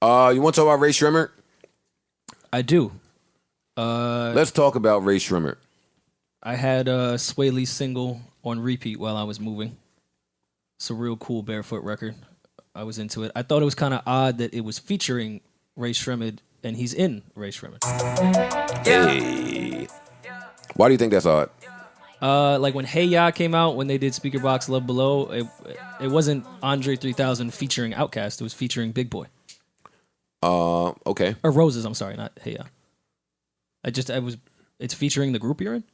You want to talk about Rae Sremmurd? I do. Let's talk about Rae Sremmurd. I had Sway Lee's single on repeat while I was moving. It's a real cool barefoot record. I was into it. I thought it was kind of odd that it was featuring Rae Sremmurd, and he's in Rae Sremmurd. Hey. Why do you think that's odd? Like when Hey Ya came out, when they did Speaker Box Love Below, it wasn't Andre 3000 featuring Outkast. It was featuring Big Boy. Okay. Or Roses, I'm sorry, not Hey Ya. It's featuring the group you're in?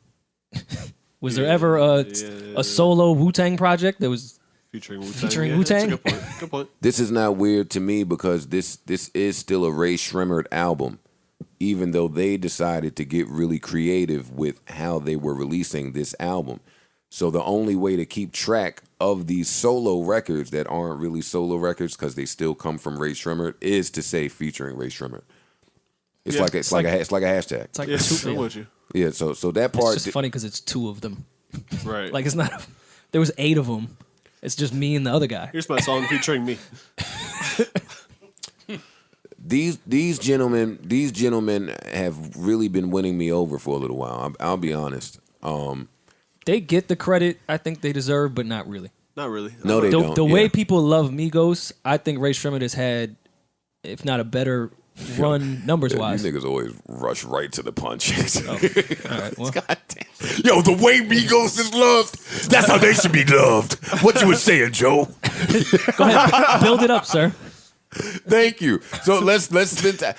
Was there ever a solo Wu-Tang project that was featuring Wu-Tang? That's a good point. This is not weird to me because this is still a Rae Sremmurd album, even though they decided to get really creative with how they were releasing this album. So the only way to keep track of these solo records that aren't really solo records because they still come from Rae Sremmurd is to say featuring Rae Sremmurd. It's like a hashtag. It's like I'm with you. Yeah, so that part. It's just funny because it's two of them. Right. Like it's not. There was 8 of them. It's just me and the other guy. Here's my song featuring me. These gentlemen have really been winning me over for a little while. I'll be honest. They get the credit I think they deserve, but not really. Not really. No, they don't. The way people love Migos, I think Rae Sremmurd has had, if not a better run numbers wise. You niggas always rush right to the punch. All right, well. Yo, the way Migos is loved, that's how they should be loved. What you was saying, Joe? Go ahead, build it up, sir. Thank you. So let's spend time.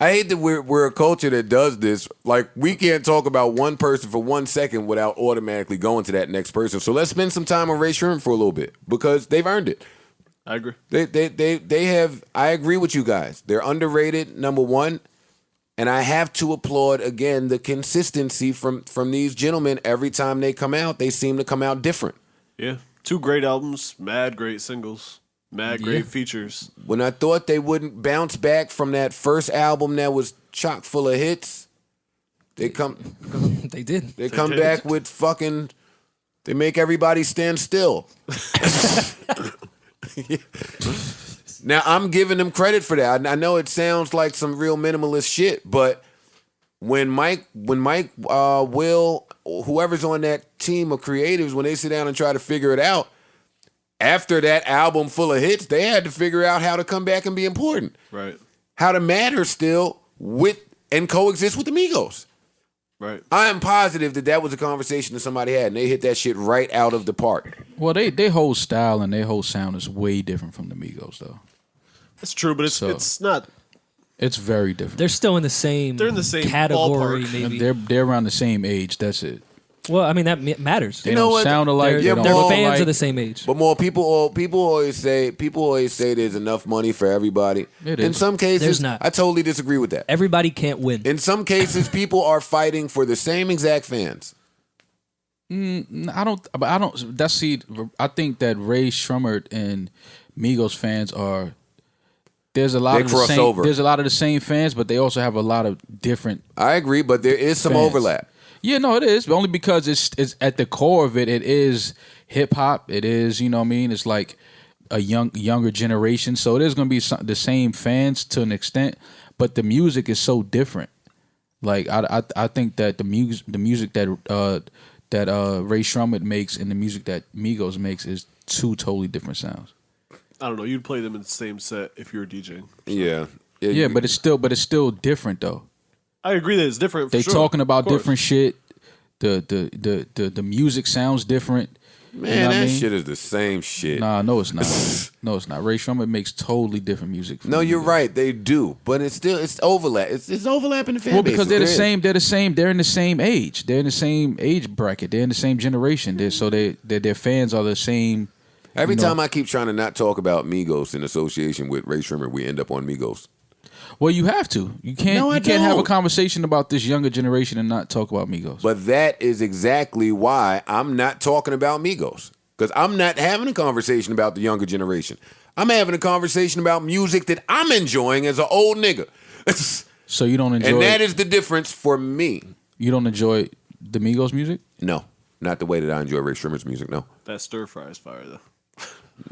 I hate that we're a culture that does this. Like, we can't talk about one person for 1 second without automatically going to that next person. So let's spend some time on Rae Sremmurd for a little bit because they've earned it. I agree. They have. I agree with you guys. They're underrated, number one, and I have to applaud again the consistency from these gentlemen. Every time they come out, they seem to come out different. Yeah, 2 great albums, mad great singles, mad great features. When I thought they wouldn't bounce back from that first album that was chock full of hits, they come. They did. They come back with fucking. They make everybody stand still. Now I'm giving them credit for that. I know it sounds like some real minimalist shit, but when Mike, Will, whoever's on that team of creatives, when they sit down and try to figure it out, after that album full of hits, they had to figure out how to come back and be important, Right. how to matter still with and coexist with the Migos. Right. I am positive that was a conversation that somebody had, and they hit that shit right out of the park. Well, they whole style and their whole sound is way different from the Migos, though. It's true, but it's not. It's very different. They're still in the same. They're in the same category, ballpark. maybe. They're around the same age. That's it. Well, I mean that matters. They don't sound alike. They're they don't fans look of alike. the same age. But more people always say there's enough money for everybody. It is. In some cases, There's not. I totally disagree with that. Everybody can't win. In some cases, people are fighting for the same exact fans. I don't. That's see. I think that Rae Sremmurd and Migos fans are. There's a lot They of the cross same. over. There's a lot of the same fans, but they also have a lot of different. I agree, but there is some fans. overlap. Yeah, no, it is. But only because it's at the core of it. It is hip hop. It is, you know what I mean. It's like a younger generation. So it is going to be the same fans to an extent, but the music is so different. Like I think that the music that Rae Sremmurd makes and the music that Migos makes is 2 totally different sounds. I don't know. You'd play them in the same set if you were DJing. Yeah. Yeah, but it's still different though. I agree that it's different. For They sure. talking about Of course. different shit. The music sounds different. Man, You know what I that mean? shit is the same shit. Nah, no, it's not. No, it's not. Rae Sremmurd makes totally different music. No, you're right. They do, but it's overlap. It's overlapping the fan Well, base. because they're the There is. same. They're the same. They're in the same age. They're in the same age bracket. They're in the same generation. Their fans are the same. Every time I keep trying to not talk about Migos in association with Rae Sremmurd, we end up on Migos. Well, you have to. You can't. No, I you can't have a don't. conversation about this younger generation and not talk about Migos. But that is exactly why I'm not talking about Migos. Because I'm not having a conversation about the younger generation. I'm having a conversation about music that I'm enjoying as an old nigga. So you don't enjoy. And that is the difference for me. You don't enjoy the Migos music? No, not the way that I enjoy Rae Sremmurd's music, no. That stir fry is fire though.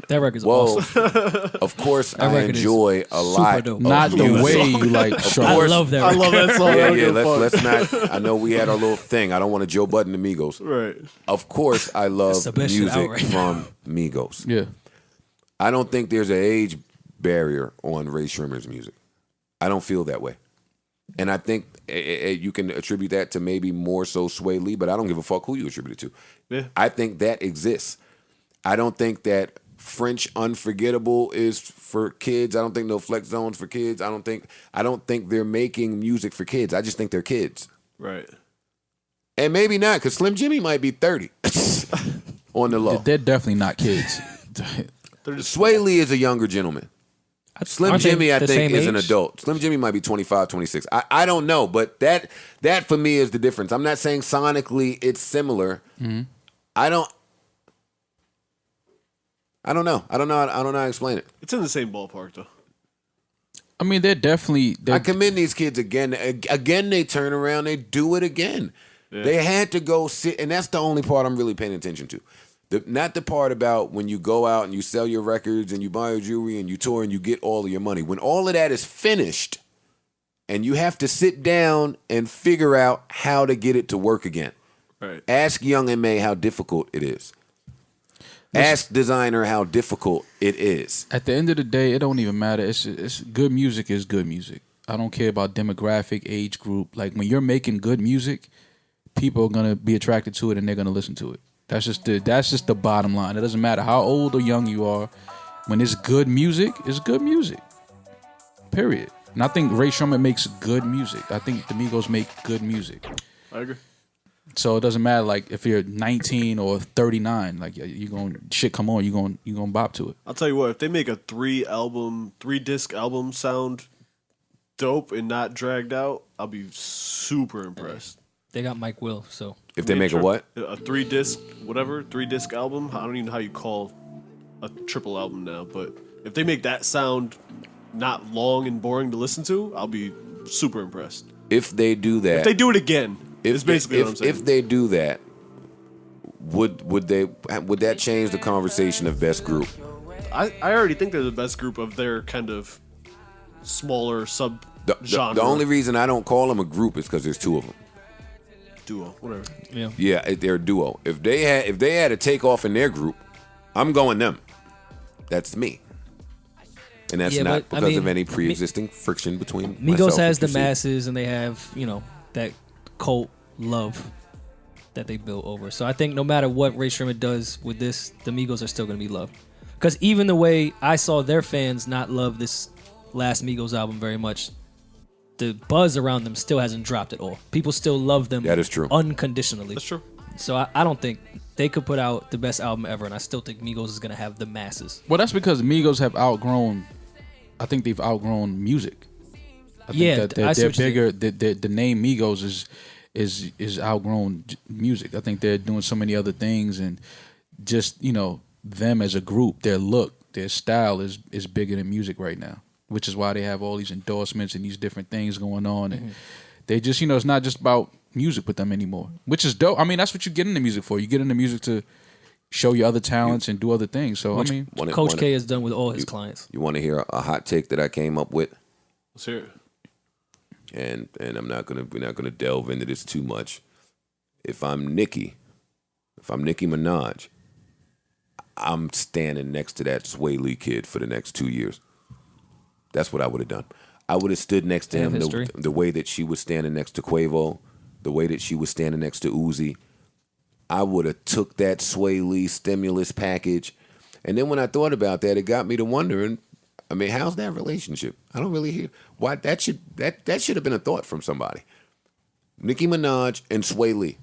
That record's Well, awesome. of course, That I record is enjoy a lot. dope. Not the music. way you like. I Short. love that I record. love that song. I Yeah, don't yeah. give a fuck. Let's not. I know we had our little thing. I don't want to Joe Budden the Migos. Right. Of course, I love the best shit out music right now. from Migos. Yeah. I don't think there's an age barrier on Rae Sremmurd's music. I don't feel that way. And I think you can attribute that to maybe more so Sway Lee, but I don't give a fuck who you attribute it to. Yeah. I think that exists. I don't think that French Unforgettable is for kids. I don't think No Flex Zone's for kids. I don't think they're making music for kids. I just think they're kids. Right. And maybe not, because Slim Jimmy might be 30 on the low. They're definitely not kids. Sway Lee is a younger gentleman. Slim Aren't they Jimmy, I the think, same is an age? adult. Slim Jimmy might be 25, 26. I don't know, but that for me is the difference. I'm not saying sonically it's similar. Mm-hmm. I don't know. I don't know how to explain it. It's in the same ballpark, though. I mean, they're definitely. I commend these kids again. Again, they turn around, they do it again. Yeah. They had to go sit, and that's the only part I'm really paying attention to. Not the part about when you go out and you sell your records and you buy your jewelry and you tour and you get all of your money. When all of that is finished and you have to sit down and figure out how to get it to work again. Right. Ask Young and May how difficult it is. Ask Designer how difficult it is. At the end of the day, it don't even matter. It's good music is good music. I don't care about demographic, age group. Like when you're making good music, people are gonna be attracted to it and they're gonna listen to it. That's just the bottom line. It doesn't matter how old or young you are. When it's good music, it's good music. Period. And I think Rae Sremmurd makes good music. I think the Migos make good music. I agree. So it doesn't matter like if you're 19 or 39, like you going shit come on, you going bop to it. I'll tell you what, if they make a 3-disc album sound dope and not dragged out, I'll be super impressed. They got Mike Will, so If they make a what? A 3-disc album. I don't even know how you call a triple album now, but if they make that sound not long and boring to listen to, I'll be super impressed. If they do that, If they do it again, is basically what I'm saying. If they do that, would that change the conversation of best group? I already think they're the best group of their kind of smaller sub genre. The only reason I don't call them a group is because there's two of them. duo, whatever. yeah. Yeah, they're a duo. If they had a takeoff in their group, I'm going them. That's me. And that's Yeah, not but, I because of mean, any pre-existing friction between Migos myself has and the Chrissy. masses, and they have that cult love that they built over. So I think no matter what Rae Sremmurd does with this, the Migos are still going to be loved. Because even the way I saw their fans not love this last Migos album very much, the buzz around them still hasn't dropped at all. People still love them. That is true. Unconditionally. That's true. So I don't think they could put out the best album ever, and I still think Migos is going to have the masses. Well, that's because Migos have outgrown. I think they've outgrown music. I think Yeah, that I see they're what you're bigger. The name Migos is outgrown music. I think they're doing so many other things, and just them as a group, their look, their style is bigger than music right now, which is why they have all these endorsements and these different things going on, and they just it's not just about music with them anymore, which is dope. I mean, that's what you get into music for. You get into music to show your other talents and do other things. So I mean, Coach K has done with all his clients. You want to hear a hot take that I came up with? Let's hear it. And we're not gonna delve into this too much. If I'm Nicki Minaj, I'm standing next to that Sway Lee kid for the next 2 years. That's what I would have done. I would have stood next to him the way that she was standing next to Quavo, the way that she was standing next to Uzi. I would have took that Sway Lee stimulus package. And then when I thought about that, it got me to wondering, I mean, how's that relationship? I don't really hear why that should have been a thought from somebody. Nicki Minaj and Sway Lee.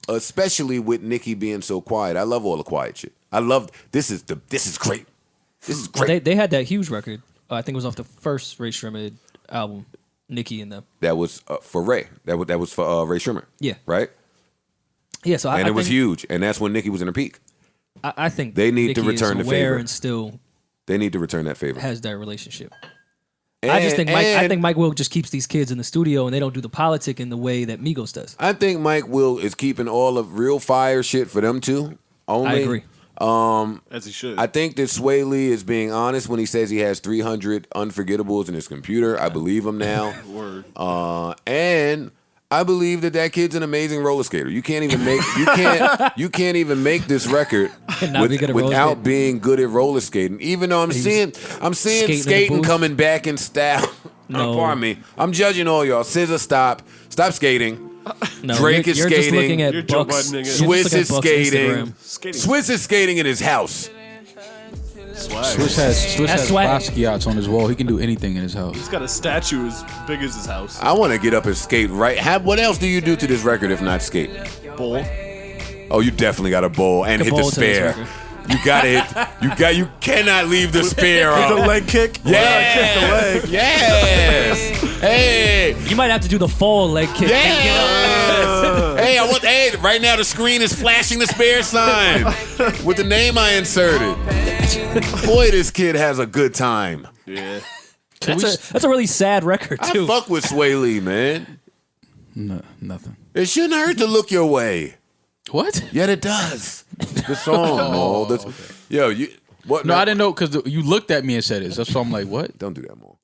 Especially with Nicki being so quiet. I love all the quiet shit. I love this is great. This is great. They had that huge record. I think it was off the first Rae Sremmurd album, Nicki and them. That was for Rae. That was for Rae Sremmurd. Yeah. Right? Yeah, so And I it was think, huge. And that's when Nicki was in her peak. I think They need to Nicki return is the aware favor. and still They need to return that favor. has that relationship. And, I think Mike Will just keeps these kids in the studio and they don't do the politic in the way that Migos does. I think Mike Will is keeping all of real fire shit for them too. Only, I agree. As he should. I think that Sway Lee is being honest when he says he has 300 unforgettables in his computer. I believe him now. Word. And I believe that kid's an amazing roller skater. You can't even make you can't even make this record Not be good at roller without skating. being good at roller skating. Even though I'm seeing skating in the skating booth? coming back in style. No. Pardon me. I'm judging all y'all. SZA, stop skating. No, Drake you're, is you're skating. Just looking at You're Joe Buck's, Budden you're again. just Swiss looking is at Buck's skating. Instagram. Skating. Swiss is skating in his house. Swag. Swiss has That's swag. Basquiat's on his wall. He can do anything in his house. He's got a statue as big as his house. I want to get up and skate right. What else do you do to this record if not skate? Bowl. Oh, you definitely got a bowl and hit the bowl to this spare. record. You gotta hit. You cannot leave the spare The out. leg kick. Yes. Kick the leg. Yes. Hey. You might have to do the fall leg kick. Yes. Hey, right now the screen is flashing the spare sign with the name I inserted. Boy, this kid has a good time. Yeah. That's a really sad record I too. fuck with Sway Lee, man. No, nothing. It shouldn't hurt to look your way. What? Yet it does. The song, Mo. Yo, you what? No, I didn't know because you looked at me and said it. So I'm like, what? Don't do that, Mo.